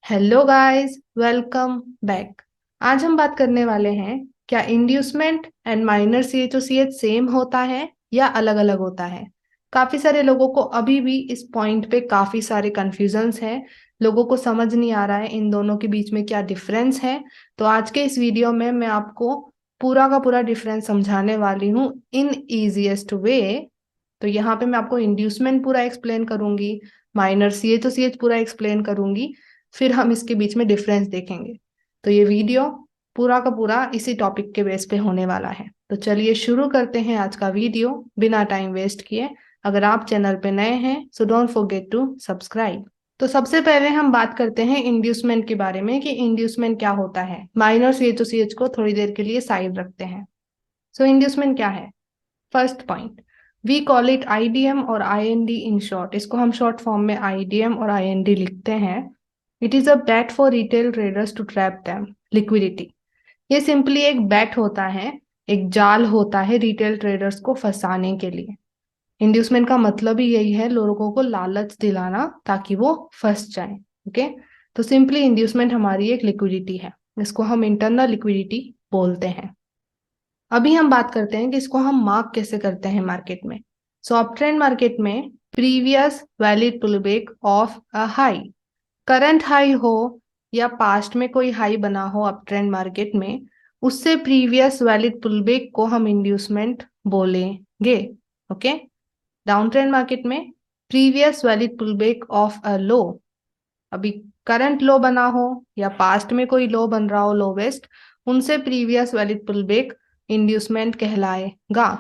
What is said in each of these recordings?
Hello guys, welcome back. आज हम बात करने वाले हैं, क्या इंड्यूसमेंट एंड माइनर सीएचओसीएच सेम होता है या अलग अलग होता है। काफी सारे लोगों को अभी भी इस पॉइंट पे काफी सारे कंफ्यूजन्स हैं। लोगों को समझ नहीं आ रहा है इन दोनों के बीच में क्या डिफरेंस है। तो आज के इस वीडियो में मैं आपको पूरा का पूरा डिफरेंस समझाने वाली हूँ इन इजीएस्ट वे। तो यहाँ पे मैं आपको इंड्यूसमेंट पूरा एक्सप्लेन करूंगी, माइनर सीएचओसीएच पूरा एक्सप्लेन करूंगी, फिर हम इसके बीच में डिफरेंस देखेंगे। तो ये वीडियो पूरा का पूरा इसी टॉपिक के बेस पे होने वाला है। तो चलिए शुरू करते हैं आज का वीडियो बिना टाइम वेस्ट किए। अगर आप चैनल पे नए हैं so don't forget to subscribe. तो सबसे पहले हम बात करते हैं इंड्यूसमेंट के बारे में कि इंड्यूसमेंट क्या होता है। माइनर सीएचओसीएच को थोड़ी देर के लिए साइड रखते हैं। सो इंड्यूसमेंट क्या है? First point, we call it IDM और आईएनडी इन शॉर्ट। इसको हम शॉर्ट फॉर्म में आईडीएम और आईएनडी लिखते हैं। It is a bet for retail traders to trap them liquidity. ये सिंपली एक बेट होता है, एक जाल होता है रिटेल ट्रेडर्स को फंसाने के लिए। इंड्यूसमेंट का मतलब ही यही है, लोगों को लालच दिलाना ताकि वो फंस जाए। ओके, तो सिंपली इंड्यूसमेंट हमारी एक लिक्विडिटी है, इसको हम इंटरनल लिक्विडिटी बोलते हैं। अभी हम बात करते हैं कि इसको हम मार्क कैसे करते हैं मार्केट में। सो अप ट्रेंड मार्केट में previous valid pullback of a high, current high हो या पास्ट में कोई हाई बना हो अप ट्रेंड मार्केट में, उससे प्रीवियस वैलिड पुलबैक को हम इंड्यूसमेंट बोलेंगे। ओके, डाउन ट्रेंड मार्केट में previous valid pullback of a low, अभी करंट लो बना हो या पास्ट में कोई लो बन रहा हो लोवेस्ट, उनसे प्रीवियस वैलिड पुलबैक इंड्यूसमेंट कहलाएगा।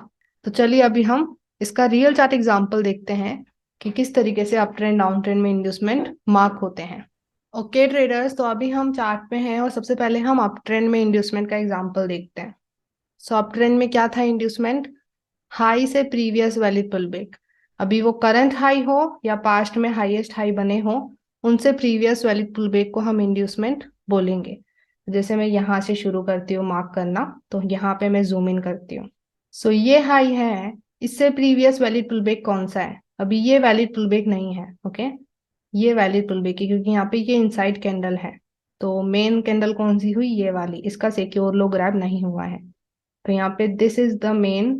तो चलिए अभी हम इसका रियल चार्ट एग्जांपल देखते हैं कि किस तरीके से अप ट्रेंड डाउन ट्रेंड में इंड्यूसमेंट मार्क होते हैं। ओके ट्रेडर्स, तो अभी हम चार्ट पे हैं और सबसे पहले हम अप ट्रेंड में इंड्यूसमेंट का एग्जांपल देखते हैं। सो अप ट्रेंड में क्या था इंड्यूसमेंट? हाई से प्रीवियस वैलिड पुलबैक, अभी वो करंट हाई हो या पास्ट में हाईएस्ट हाई बने हो, उनसे प्रीवियस वैलिड पुलबैक को हम इंड्यूसमेंट बोलेंगे। जैसे मैं यहाँ से शुरू करती हूँ मार्क करना, तो यहाँ पे मैं जूम इन करती हूँ। सो ये हाई है, इससे प्रीवियस वैलिड पुलबैक कौन सा है? अभी ये वैलिड पुलबैक नहीं है। ओके, ये वैलिड पुलबैक है क्योंकि यहाँ पे ये इनसाइड कैंडल है। तो मेन कैंडल कौन सी हुई? ये वाली, इसका सिक्योर लो ग्रैब नहीं हुआ है। तो यहाँ पे this is the main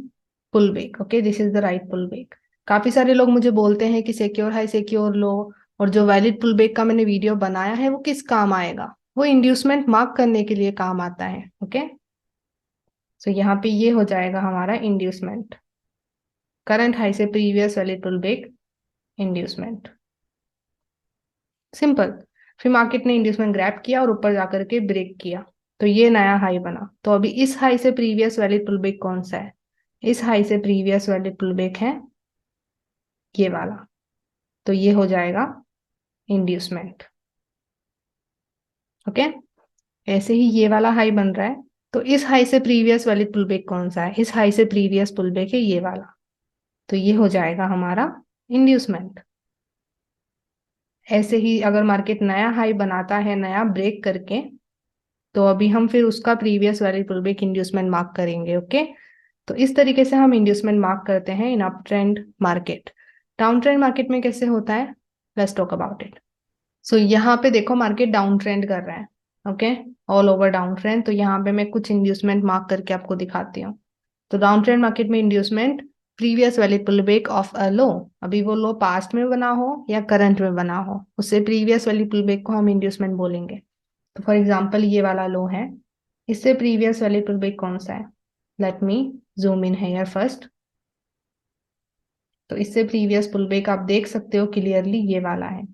pull back. Okay, this is the right pull back. काफी सारे लोग मुझे बोलते हैं कि सिक्योर हाई सिक्योर लो, और जो वैलिड पुल बैक का मैंने वीडियो बनाया है वो किस काम आएगा? वो इंड्यूसमेंट मार्क करने के लिए काम आता है। ओके, सो यहाँ पे ये हो जाएगा हमारा इंड्यूसमेंट, करंट हाई से previous valid pull back inducement. Simple. फिर मार्केट ने इंड्यूसमेंट ग्रैब किया और ऊपर जाकर के ब्रेक किया, तो ये नया हाई बना। तो अभी इस हाई से प्रीवियस वैलिड पुल बैक कौन सा है? इस हाई से प्रीवियस वैलिड पुल बैक है ये वाला, तो ये हो जाएगा इंड्यूसमेंट। ओके, ऐसे ही ये वाला हाई बन रहा है, तो इस हाई से प्रीवियस वैलिड पुलबैक कौन सा है? इस हाई से प्रीवियस पुलबैक है ये वाला, तो ये हो जाएगा हमारा इंड्यूसमेंट। ऐसे ही अगर मार्केट नया हाई बनाता है नया ब्रेक करके, तो अभी हम फिर उसका previous valid pullback inducement mark करेंगे। ओके, तो इस तरीके से हम इंड्यूसमेंट मार्क करते हैं in up trend market. Down trend market में कैसे होता है? Let's talk about it. So यहाँ पे देखो मार्केट डाउन ट्रेंड कर रहा है। Okay, all over down trend. तो यहाँ पे मैं कुछ इंड्यूसमेंट मार्क करके आपको दिखाती हूँ। तो डाउन ट्रेंड मार्केट में inducement previous valid pullback of a low, अभी वो लो पास्ट में बना हो या करंट में बना हो, उससे प्रीवियस वैलिड पुलबैक को हम इंड्यूसमेंट बोलेंगे। तो फॉर एग्जाम्पल ये वाला लो है, इससे प्रीवियस वैलिड पुलबैक कौन सा है? Late me zoom in hair first. तो इससे प्रीवियस पुलबैक आप देख सकते हो क्लियरली ये वाला है,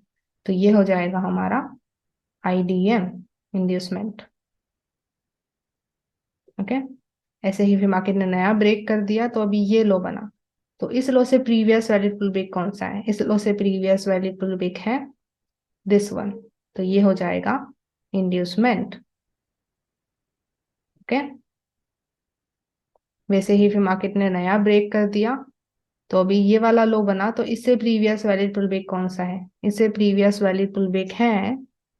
तो ये हो जाएगा हमारा आईडीएम इंड्यूसमेंट। ओके, ऐसे ही फिर मार्केट ने नया ब्रेक कर दिया, तो अभी ये लो बना, तो इस लो से प्रीवियस वैलिड पुलबैक कौन सा है? इस लो से प्रीवियस वैलिड पुलबैक है दिस वन, तो ये हो जाएगा इंड्यूसमेंट। ओके, वैसे ही फिर मार्केट ने नया ब्रेक कर दिया, तो अभी ये वाला लो बना, तो इससे प्रीवियस वैलिड पुलबैक कौन सा है? इससे प्रीवियस वैलिड पुलबैक है,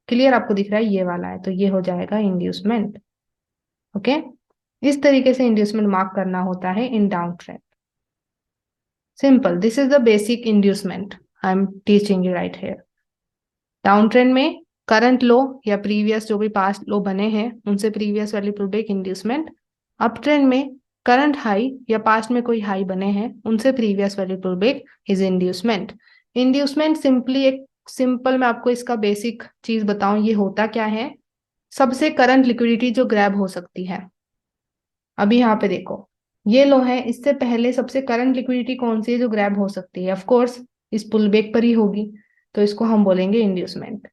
क्लियर आपको दिख रहा है ये वाला है, तो ये हो जाएगा इंड्यूसमेंट। ओके, इस तरीके से इंड्यूसमेंट मार्क करना होता है in down trend. Simple, this is the basic inducement I am teaching you right here. Down trend में करंट लो या प्रीवियस जो भी पास्ट लो बने हैं उनसे प्रीवियस वाली पुलबैक इंड्यूसमेंट। अप ट्रेंड में करंट हाई या पास्ट में कोई हाई बने हैं उनसे प्रीवियस वाली pullback is inducement. Inducement simply एक सिंपल, मैं आपको इसका बेसिक चीज बताऊं ये होता क्या है। सबसे करंट लिक्विडिटी जो ग्रैब हो सकती है। अभी यहाँ पे देखो ये लो है, इससे पहले सबसे करंट लिक्विडिटी कौन सी है जो ग्रैब हो सकती है? ऑफ कोर्स इस पुलबैक पर ही होगी, तो इसको हम बोलेंगे इंड्यूसमेंट।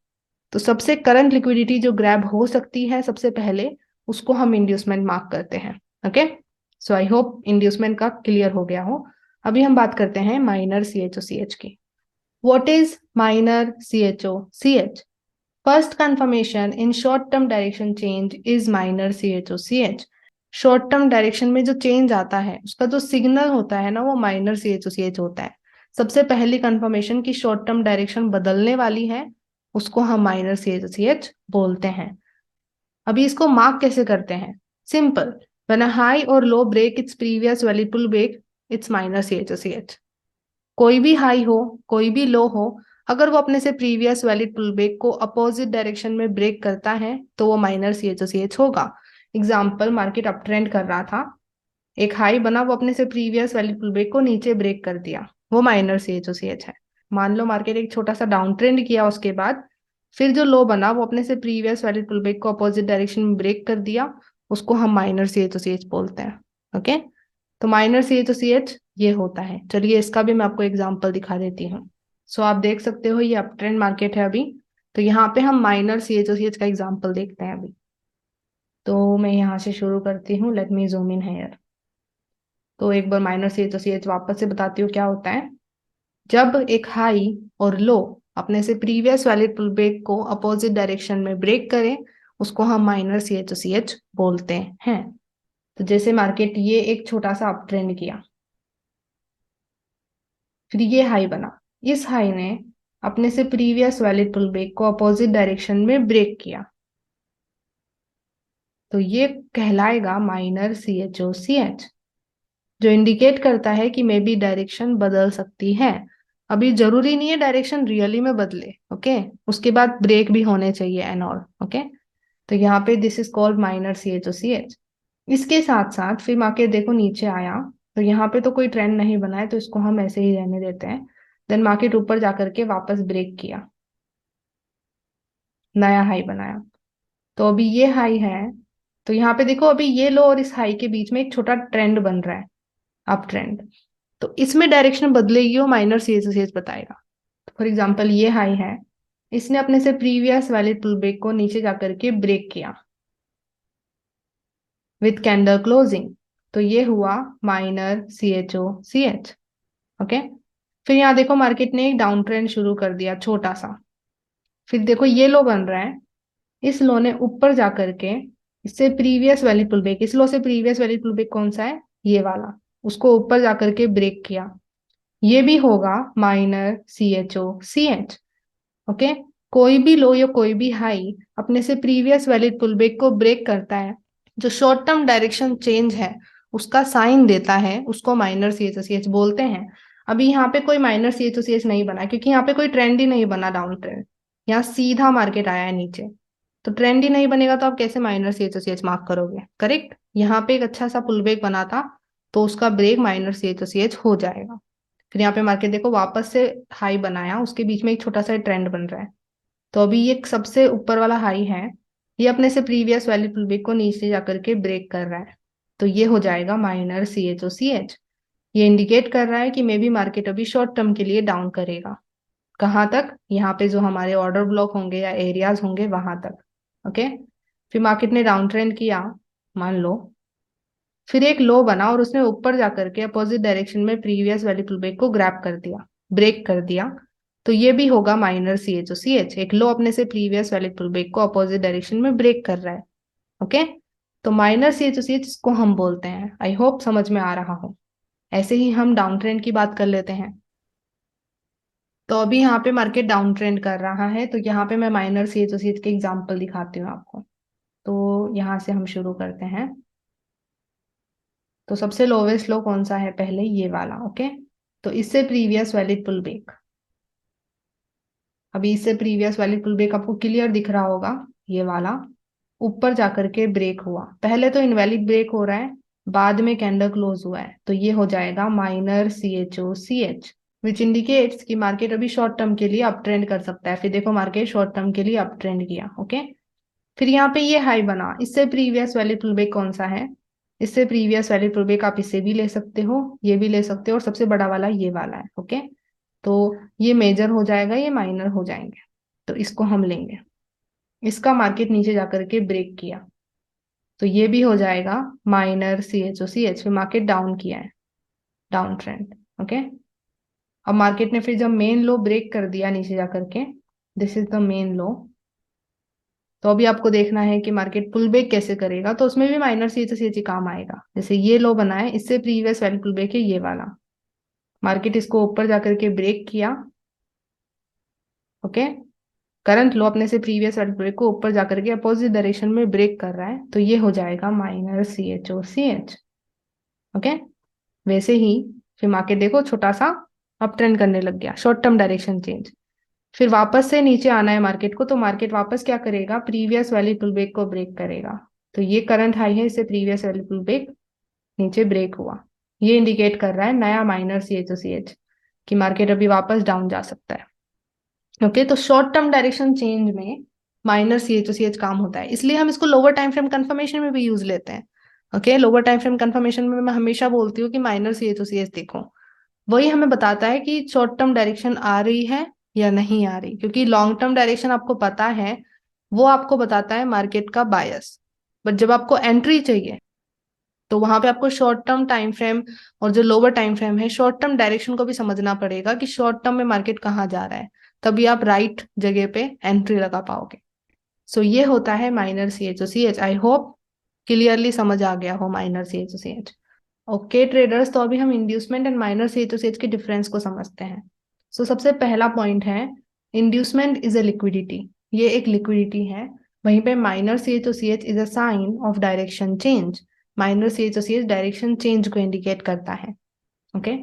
तो सबसे करंट लिक्विडिटी जो ग्रैब हो सकती है सबसे पहले, उसको हम इंड्यूसमेंट मार्क करते हैं। Okay, so I hope inducement का क्लियर हो गया हो। अभी हम बात करते हैं minor C H O C H की। What is minor C H O C H? First confirmation in short term direction change is minor C H O C H. Short term direction में जो change आता है उसका जो signal होता है ना वो minor C H O C H होता है। सबसे पहली कंफर्मेशन की शॉर्ट टर्म डायरेक्शन बदलने वाली है, उसको हम minor C H O C H बोलते हैं। अभी इसको मार्क कैसे करते हैं? सिंपल, व्हेन अ हाई और low break its previous value to break its minor C H O C H. कोई भी हाई हो कोई भी लो हो, अगर वो अपने से प्रीवियस वैलिड पुलबैक को अपोजिट डायरेक्शन में ब्रेक करता है तो वो minor C H O C H होगा। एग्जाम्पल, मार्केट अप ट्रेंड कर रहा था, एक हाई बना, वो अपने से प्रीवियस वैलिड पुलबैक को नीचे ब्रेक कर दिया, वो minor C H O C H है। मान लो मार्केट एक छोटा सा डाउन ट्रेंड किया, उसके बाद फिर जो लो बना वो अपने से प्रीवियस वैलिड पुलबैक को अपोजिट डायरेक्शन में ब्रेक कर दिया, उसको हम minor C H O C H बोलते हैं। ओके, तो minor C H O C H ये होता है। चलिए इसका भी मैं आपको एग्जांपल दिखा देती हूँ। सो आप देख सकते हो ये अप ट्रेंड मार्केट है अभी, तो यहाँ पे हम minor C H O C H का एग्जांपल देखते हैं अभी। तो मैं यहाँ से शुरू करती हूँ, let me zoom in here. तो एक बार minor C H O C H वापस से बताती हूँ क्या होता है। जब एक हाई और लो अपने से प्रीवियस वैलिड पुलबैक को अपोजिट डायरेक्शन में ब्रेक करें, उसको हम minor C H O C H बोलते हैं। तो जैसे मार्केट ये एक छोटा सा अप ट्रेंड किया, फिर ये हाई बना, इस हाई ने अपने से प्रीवियस वैलिड पुलबैक को अपोजिट डायरेक्शन में ब्रेक किया, तो ये कहलाएगा minor C H O C H, जो इंडिकेट करता है कि मे बी डायरेक्शन बदल सकती है। अभी जरूरी नहीं है डायरेक्शन रियली में बदले, ओके, उसके बाद ब्रेक भी होने चाहिए एंड ऑल। ओके, तो यहाँ पे this is called minor C H O C H. इसके साथ साथ फिर मार्केट देखो नीचे आया, तो यहाँ पे तो कोई ट्रेंड नहीं बना है तो इसको हम ऐसे ही रहने देते हैं। देन मार्केट ऊपर जाकर के वापस ब्रेक किया, नया हाई बनाया, तो अभी ये हाई है। तो यहाँ पे देखो अभी ये लो और इस हाई के बीच में एक छोटा ट्रेंड बन रहा है, अप ट्रेंड। तो इसमें डायरेक्शन बदलेगी वो माइनर सीएस बताएगा। तो फॉर एग्जांपल ये हाई है, इसने अपने से प्रीवियस वाले पुलबैक को नीचे जाकर के ब्रेक किया विथ कैंडल क्लोजिंग, तो ये हुआ minor C H O C H. Okay, फिर यहाँ देखो मार्केट ने एक डाउन ट्रेंड शुरू कर दिया छोटा सा, फिर देखो ये लो बन रहा है, इस लो ने ऊपर जाकर के इससे प्रीवियस वैली पुलबैक, इस लो से प्रीवियस वैली पुलबैक कौन सा है? ये वाला, उसको ऊपर जाकर के ब्रेक किया, ये भी होगा minor C H O C H. Okay, कोई भी लो या कोई भी हाई अपने से प्रीवियस वैलिड पुलबैक को ब्रेक करता है, जो शॉर्ट टर्म डायरेक्शन चेंज है उसका साइन देता है, उसको minor C H O C H बोलते हैं। अभी यहाँ पे कोई minor C H O C H नहीं बना क्योंकि यहाँ पे कोई ट्रेंड ही नहीं बना, डाउन ट्रेंड, यहाँ सीधा मार्केट आया है नीचे, तो ट्रेंड ही नहीं बनेगा तो आप कैसे minor C H O C H mark करोगे? करेक्ट, यहाँ पे एक अच्छा सा पुल बैक बना था तो उसका break minor C H O C H हो जाएगा। फिर यहाँ पे मार्केट देखो वापस से हाई बनाया, उसके बीच में एक छोटा सा ट्रेंड बन रहा है, तो अभी ये सबसे ऊपर वाला हाई है, ये अपने से प्रीवियस वैल्यू पुल बैक को नीचे जाकर के ब्रेक कर रहा है, तो ये हो जाएगा minor C H O C H. ये इंडिकेट कर रहा है कि मे बी मार्केट अभी शॉर्ट टर्म के लिए डाउन करेगा। कहाँ तक? यहाँ पे जो हमारे ऑर्डर ब्लॉक होंगे या एरियाज होंगे वहां तक। ओके, फिर मार्केट ने डाउन ट्रेंड किया मान लो, फिर एक लो बना और उसने ऊपर जाकर के अपोजिट डायरेक्शन में प्रीवियस वैल्यू पुलबैक को ग्रैब कर दिया, ब्रेक कर दिया, तो ये भी होगा minor C H O C H. एक लो अपने से प्रीवियस वैल्यू पुलबैक को अपोजिट डायरेक्शन में ब्रेक कर रहा है। ओके, तो minor C H O C H इसको हम बोलते हैं। आई होप समझ में आ रहा हो। ऐसे ही हम डाउन ट्रेंड की बात कर लेते हैं। तो अभी यहाँ पे मार्केट डाउन ट्रेंड कर रहा है, तो यहाँ पे मैं minor C H O C H के एग्जाम्पल दिखाती हूँ आपको। तो यहाँ से हम शुरू करते हैं। तो सबसे लोवेस्ट लो कौन सा है? पहले ये वाला। ओके, तो इससे प्रीवियस वैलिड पुल बैक, अभी इससे प्रीवियस वाली पुल बैक आपको क्लियर दिख रहा होगा, ये वाला ऊपर जाकर के ब्रेक हुआ, पहले तो इनवैलिड ब्रेक हो रहा है, बाद में कैंडल क्लोज हुआ है, तो ये हो जाएगा माइनर CHOCH, विच इंडिकेट्स कि मार्केट अभी शॉर्ट टर्म के लिए अप ट्रेंड कर सकता है। फिर देखो मार्केट शॉर्ट टर्म के लिए अप ट्रेंड किया, ओके। फिर यहाँ पे ये हाई बना, इससे प्रीवियस वैलिड पुल बैक कौन सा है, इससे प्रीवियस वैलिड पुल बैक आप इसे भी ले सकते हो, ये भी ले सकते हो, और सबसे बड़ा वाला ये वाला है, ओके। तो ये मेजर हो जाएगा, ये माइनर हो जाएंगे, तो इसको हम लेंगे। इसका मार्केट नीचे जाकर के ब्रेक किया, तो ये भी हो जाएगा माइनर CHOCH, फिर मार्केट डाउन किया है, डाउन ट्रेंड, ओके। अब मार्केट ने फिर जब मेन लो ब्रेक कर दिया नीचे जाकर के, दिस इज द मेन लो, तो अभी आपको देखना है कि मार्केट पुल बैक कैसे करेगा, तो उसमें भी माइनर CHOCH काम आएगा। जैसे ये लो बना है, इससे प्रीवियस वैल्यू पुल बैक है ये वाला, मार्केट इसको ऊपर जाकर के ब्रेक किया, ओके। करंट लो अपने से प्रीवियस वैल्यू पुल बैक को ऊपर जाकर के अपोजिट डायरेक्शन में ब्रेक कर रहा है, तो ये हो जाएगा माइनर CHOCH, ओके। वैसे ही फिर मार्केट देखो छोटा सा अप ट्रेंड करने लग गया, शॉर्ट टर्म डायरेक्शन चेंज, फिर वापस से नीचे आना है मार्केट को, तो मार्केट वापस क्या करेगा, प्रीवियस वैल्यू पुल बैक को ब्रेक करेगा, तो ये करंट हाई है, इससे प्रीवियस वैल्यू पुल बैक नीचे ब्रेक हुआ, ये इंडिकेट कर रहा है नया माइनर CHOCH कि मार्केट अभी वापस डाउन जा सकता है, ओके। तो शॉर्ट टर्म डायरेक्शन चेंज में माइनर CHOCH काम होता है, इसलिए हम इसको लोअर टाइम फ्रेम कंफर्मेशन में भी यूज लेते हैं, okay. Lower time frame confirmation में मैं हमेशा बोलती हूँ कि माइनर CHOCH देखो, वही हमें बताता है कि शॉर्ट टर्म डायरेक्शन आ रही है या नहीं आ रही, क्योंकि लॉन्ग टर्म डायरेक्शन आपको पता है, वो आपको बताता है मार्केट का बायस, बट जब आपको एंट्री चाहिए तो वहां पे आपको शॉर्ट टर्म टाइम फ्रेम और जो लोअर टाइम फ्रेम है, शॉर्ट टर्म डायरेक्शन को भी समझना पड़ेगा कि शॉर्ट टर्म में मार्केट कहाँ जा रहा है, तभी आप राइट जगह पे एंट्री लगा पाओगे। सो ये होता है minor CHOCH। I hope clearly समझ आ गया हो माइनर CHOCH। ओके ट्रेडर्स, तो अभी हम इंड्यूसमेंट एंड माइनर CHOCH के डिफरेंस को समझते हैं। सो सबसे पहला पॉइंट है, इंड्यूसमेंट इज अ लिक्विडिटी, ये एक लिक्विडिटी है। वहीं पे minor CHOCH is a sign of direction change, minor CHOCH direction change को इंडिकेट करता है, okay.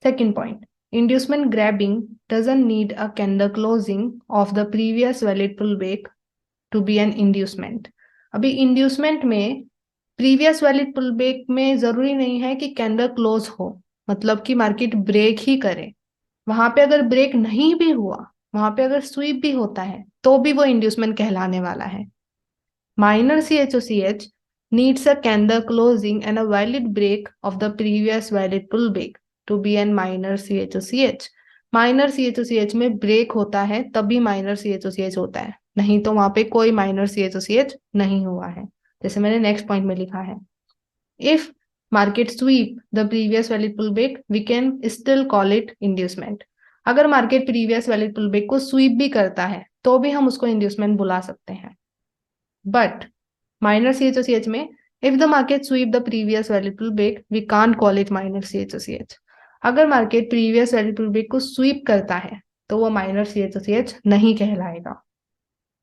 Second point, inducement grabbing doesn't need a candle closing of the previous valid pullback to be an inducement। अभी inducement में previous valid pull back में जरूरी नहीं है कि कैंडल क्लोज हो, मतलब कि मार्केट ब्रेक ही करे, वहां पे अगर ब्रेक नहीं भी हुआ, वहां पे अगर स्वीप भी होता है, तो भी वो इंड्यूसमेंट कहलाने वाला है। Minor CHOCH needs a candle closing and a valid break of the previous valid pullback to be an minor CHOCH। Minor CHOCH में ब्रेक होता है तभी माइनर CHOCH होता है, नहीं तो वहां पे कोई माइनर CHOCH नहीं हुआ है, जैसे मैंने नेक्स्ट पॉइंट में लिखा है। If market sweep the previous valid pullback we can still call it inducement. अगर मार्केट प्रीवियस वैलिड पुलबैक को स्वीप भी करता है तो भी हम उसको इंड्यूसमेंट बुला सकते हैं। बट माइनर CHOCH में if the market sweep the previous valid pullback we can't call it minor CHOCH। अगर मार्केट प्रीवियस वैलिड पुलबैक को स्वीप करता है तो वो माइनर CHOCH नहीं कहलाएगा।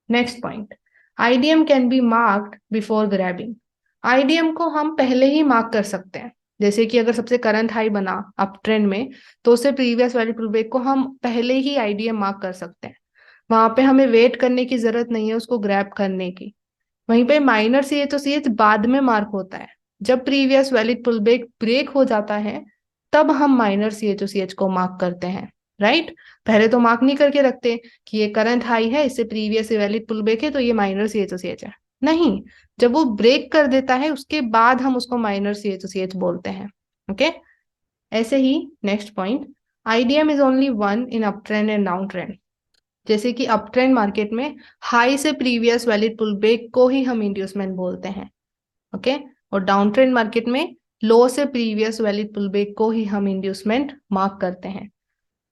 Next point, IDM can be marked before grabbing. IDM को हम पहले ही मार्क कर सकते हैं, जैसे कि अगर सबसे करंट हाई बना अप ट्रेंड में, तो उससे प्रीवियस वैल्यू पुलबैक को हम पहले ही IDM मार्क कर सकते हैं, वहां पे हमें वेट करने की जरूरत नहीं है उसको ग्रैब करने की। वहीं पे माइनर CHOCH बाद में मार्क होता है, जब प्रीवियस वैलिड पुलबैक ब्रेक हो जाता है तब हम माइनर CHOCH को मार्क करते हैं, राइट। पहले तो मार्क नहीं करके रखते कि ये करंट हाई है, इससे प्रीवियस वैलिड पुलबैक है, तो ये माइनर CHOCH है, नहीं। जब वो ब्रेक कर देता है उसके बाद हम उसको माइनर CHOCH बोलते हैं, ओके। ऐसे ही next point, IDM is only one in up trend and down trend. जैसे कि अप ट्रेंड मार्केट में हाई से प्रीवियस वैलिड पुलबैक को ही हम इंड्यूसमेंट बोलते हैं, ओके। और डाउन ट्रेंड मार्केट में लो से प्रीवियस वैलिड पुलबैक को ही हम इंड्यूसमेंट मार्क करते हैं।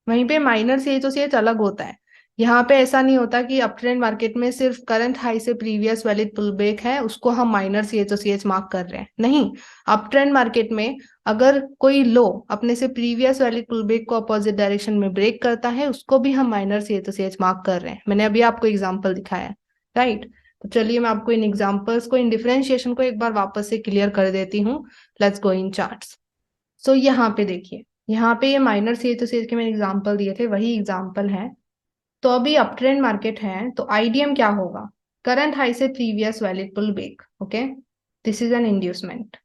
वहीं पे माइनर CHOCH अलग होता है, यहाँ पे ऐसा नहीं होता कि अप ट्रेंड मार्केट में सिर्फ करंट हाई से प्रीवियस वैलिड पुलबैक है उसको हम माइनर CHOCH मार्क कर रहे हैं, नहीं। अप ट्रेंड मार्केट में अगर कोई लो अपने से प्रीवियस वैलिड पुलबैक को अपोजिट डायरेक्शन में ब्रेक करता है उसको भी हम माइनर CHOCH मार्क कर रहे हैं। मैंने अभी आपको एग्जाम्पल दिखाया है, राइट। तो चलिए मैं आपको इन एग्जाम्पल्स को, इन डिफरेंशिएशन को एक बार वापस से क्लियर कर देती हूँ। Let's go in charts. सो यहाँ पे देखिए, यहाँ पे ये माइनर CHOCH के मैंने एग्जाम्पल दिए थे, वही एग्जाम्पल है। तो अभी अप ट्रेंड मार्केट है, तो आईडीएम क्या होगा? करंट हाई से previous valid pull back. Okay, this is an inducement.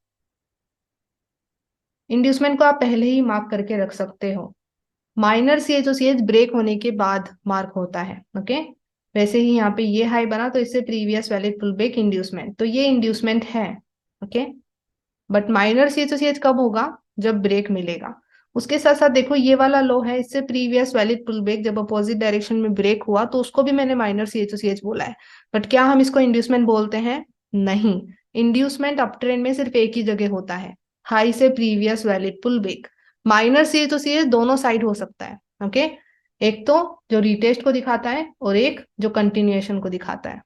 Inducement को आप पहले ही मार्क करके रख सकते हो। माइनर सीएच ब्रेक होने के बाद मार्क होता है। ओके, वैसे ही यहाँ पे ये हाई बना तो इससे previous valid pull back inducement, तो ये इंड्यूसमेंट है। ओके, बट माइनर सीएच कब होगा? जब ब्रेक मिलेगा। उसके साथ साथ देखो ये वाला लो है, इससे प्रीवियस वैलिड पुल बैक जब अपोजिट डायरेक्शन में ब्रेक हुआ तो उसको भी मैंने माइनर सीएच बोला है। बट क्या हम इसको इंड्यूसमेंट बोलते हैं? नहीं। इंड्यूसमेंट अप ट्रेंड में सिर्फ एक ही जगह होता है, हाई से previous valid pull back. Minor CH दोनों साइड हो सकता है। ओके, एक तो जो रिटेस्ट को दिखाता है और एक जो कंटिन्यूएशन को दिखाता है,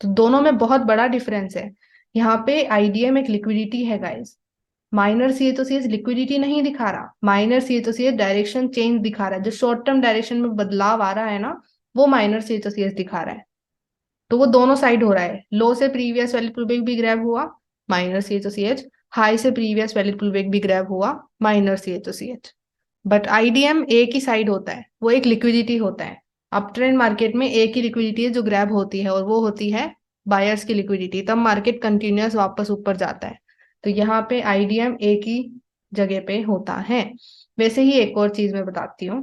तो दोनों में बहुत बड़ा डिफरेंस है। यहाँ पे आईडीएम एक लिक्विडिटी है गाइस, माइनर सीएच लिक्विडिटी नहीं दिखा रहा, माइनर सीएच डायरेक्शन चेंज दिखा रहा है। जो शॉर्ट टर्म डायरेक्शन में बदलाव आ रहा है ना, वो माइनर सीएच दिखा रहा है। तो वो दोनों साइड हो रहा है, लो से प्रीवियस वैलिड पुल बैक भी ग्रैब हुआ माइनर सीएच, हाई से प्रीवियस वैलिड पुल बैक भी ग्रैब हुआ माइनर सीएच। बट आईडीएम एक ही साइड होता है, वो एक लिक्विडिटी होता है। अप ट्रेंड मार्केट में एक ही लिक्विडिटी है जो ग्रैब होती है, और वो होती है बायर्स की लिक्विडिटी, तब मार्केट कंटिन्यूअस वापस ऊपर जाता है। तो यहाँ पे आईडीएम एक ही जगह पे होता है। वैसे ही एक और चीज मैं बताती हूँ।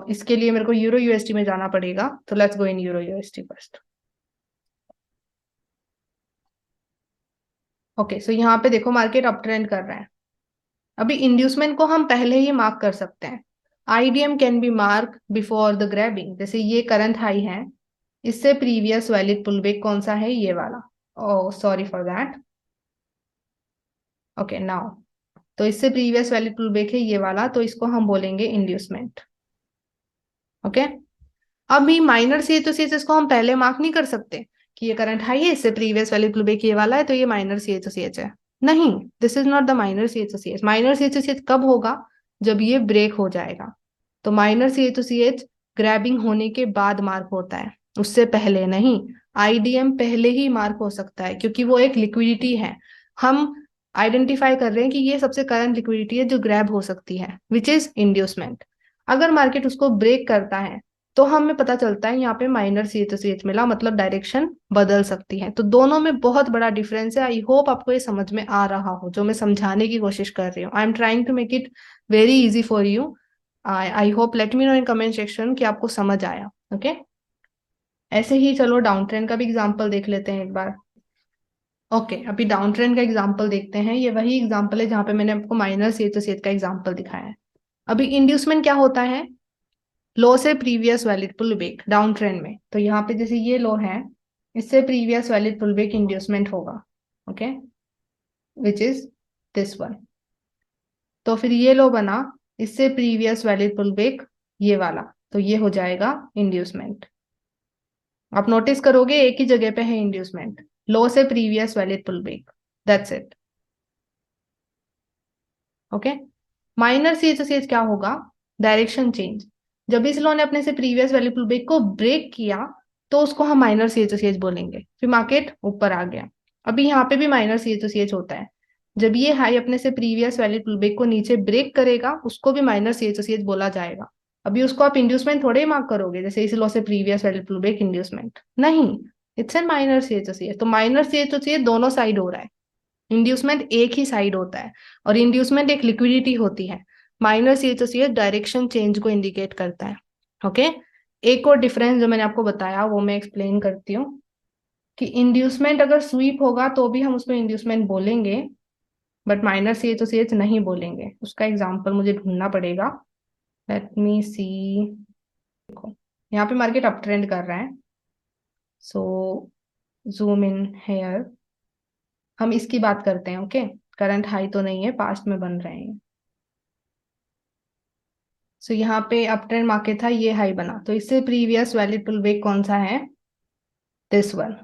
इसके लिए मेरे को यूरो यूएसटी में जाना पड़ेगा, तो let's go in euro UST first. Okay, so यहाँ पे देखो मार्केट अप ट्रेंड कर रहा है। अभी इंड्यूसमेंट को हम पहले ही मार्क कर सकते हैं। IDM can be mark before the grabbing, जैसे ये करंट हाई है, इससे प्रीवियस वैलिड पुल बैक कौन सा है? ये वाला। Oh sorry for that. Okay now, तो इससे प्रीवियस वैलिड पुल बैक है ये वाला, तो इसको हम बोलेंगे इंड्यूसमेंट। ओके, अभी माइनर सी तो सी इसको हम पहले मार्क नहीं कर सकते कि ये करंट हाई है, इससे प्रीवियस वैल्यू पुल बैक ये वाला है, तो ये माइनर सी एच है। नहीं, this is not the minor C H. Minor C H कब होगा? जब ये ब्रेक हो जाएगा। तो माइनर सी एच ग्रैबिंग होने के बाद मार्क होता है, उससे पहले नहीं। आईडीएम पहले ही मार्क हो सकता है क्योंकि वो एक लिक्विडिटी है। हम आइडेंटिफाई कर रहे हैं कि ये सबसे करंट लिक्विडिटी है जो ग्रैब हो सकती है, विच इज इंड्यूसमेंट। अगर मार्केट उसको ब्रेक करता है तो हमें पता चलता है यहाँ पे माइनर सी एच मिला, मतलब डायरेक्शन बदल सकती है। तो दोनों में बहुत बड़ा डिफरेंस है। आई होप आपको ये समझ में आ रहा हो जो मैं समझाने की कोशिश कर रही हूँ। I am trying to make it very easy for you. I hope, let me know in comment section कि आपको समझ आया। ओके, ऐसे ही चलो डाउन ट्रेंड का भी एग्जाम्पल देख लेते हैं एक बार। ओके, अभी डाउन ट्रेंड का एग्जाम्पल देखते हैं। ये वही एग्जाम्पल है जहाँ पे मैंने आपको माइनर सी एच का एग्जाम्पल दिखाया है। अभी इंड्यूसमेंट क्या होता है? लो से previous valid pull back down trend में, तो यहाँ पे जैसे ये लो है, इससे previous valid pull back inducement होगा। Okay, which is this one. तो फिर ये लो बना, इससे प्रीवियस वैलिड पुल बैक ये वाला, तो ये हो जाएगा इंड्यूसमेंट। आप नोटिस करोगे एक ही जगह पे है इंड्यूसमेंट, लो से previous valid pull back, that's it. Okay, minor C H क्या होगा? Direction change. जब इस लो ने अपने से प्रीवियस वैल्यू पुल बैक को ब्रेक किया तो उसको हम माइनर सी एच बोलेंगे, फिर मार्केट ऊपर आ गया। अभी यहाँ पे भी माइनर सी एच होता है। जब ये हाई अपने से प्रीवियस वैल्यू पुल बैक को नीचे ब्रेक करेगा उसको भी माइनर सी एच बोला जाएगा। अभी उसको आप इंड्यूसमेंट थोड़े ही मार्क करोगे, जैसे इस लो से previous value pull back inducement नहीं, it's an minor C H. तो माइनर सी एच दोनों साइड हो रहा है, इंड्यूसमेंट एक ही साइड होता है, और इंड्यूसमेंट एक लिक्विडिटी होती है। Minor C H direction change को इंडिकेट करता है। ओके, एक और डिफरेंस जो मैंने आपको बताया वो मैं एक्सप्लेन करती हूँ कि इंड्यूसमेंट अगर स्वीप होगा तो भी हम उसको इंड्यूसमेंट बोलेंगे, बट माइनर सी एच नहीं बोलेंगे। उसका एग्जाम्पल मुझे ढूंढना पड़ेगा। लेट मी सी। देखो यहाँ पे मार्केट अप ट्रेंड कर रहा है, सो जूम इन हेयर। हम इसकी बात करते हैं। ओके, करंट हाई तो नहीं है, पास्ट में बन रहे हैं। सो यहाँ पे अप ट्रेंड मार्केट था, ये हाई बना, तो इससे प्रीवियस वैलिड पुल बैक कौन सा है? This one.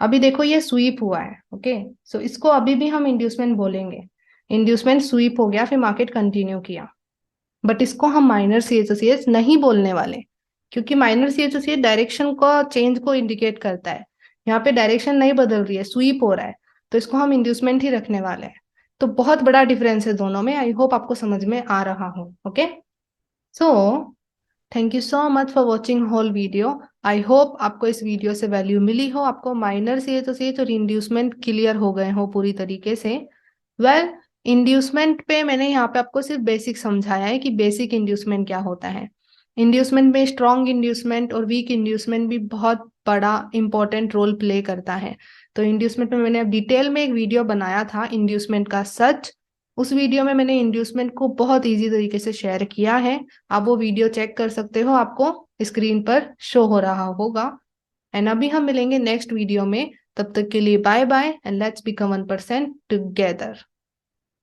अभी देखो ये स्वीप हुआ है। ओके, सो इसको अभी भी हम इंड्यूसमेंट बोलेंगे। इंड्यूसमेंट स्वीप हो गया, फिर मार्केट कंटिन्यू किया, बट इसको हम माइनर सी एच नहीं बोलने वाले, क्योंकि माइनर सी एच डायरेक्शन का चेंज को इंडिकेट करता है। यहाँ पे डायरेक्शन नहीं बदल रही है, स्वीप हो रहा है, तो इसको हम इंड्यूसमेंट ही रखने वाले हैं। तो बहुत बड़ा डिफरेंस है दोनों में। आई होप आपको समझ में आ रहा हो। Okay, so thank you so much for watching whole video. I hope आपको इस वीडियो से वैल्यू मिली हो, आपको माइनर सीएच और इंड्यूसमेंट क्लियर हो गए हो पूरी तरीके से। वेल, इंड्यूसमेंट पे मैंने यहाँ पे आपको सिर्फ बेसिक समझाया है कि बेसिक इंड्यूसमेंट क्या होता है। इंड्यूसमेंट में स्ट्रॉन्ग इंड्यूसमेंट और वीक इंड्यूसमेंट भी बहुत बड़ा इंपॉर्टेंट रोल प्ले करता है। तो इंड्यूसमेंट में मैंने अब डिटेल में एक वीडियो बनाया था, इंड्यूसमेंट का सच। उस वीडियो में मैंने इंड्यूसमेंट को बहुत ईजी तरीके से शेयर किया है। आप वो वीडियो चेक कर सकते हो, आपको स्क्रीन पर शो हो रहा होगा। एंड अभी हम मिलेंगे नेक्स्ट वीडियो में। तब तक के लिए bye bye and let's become 1% together.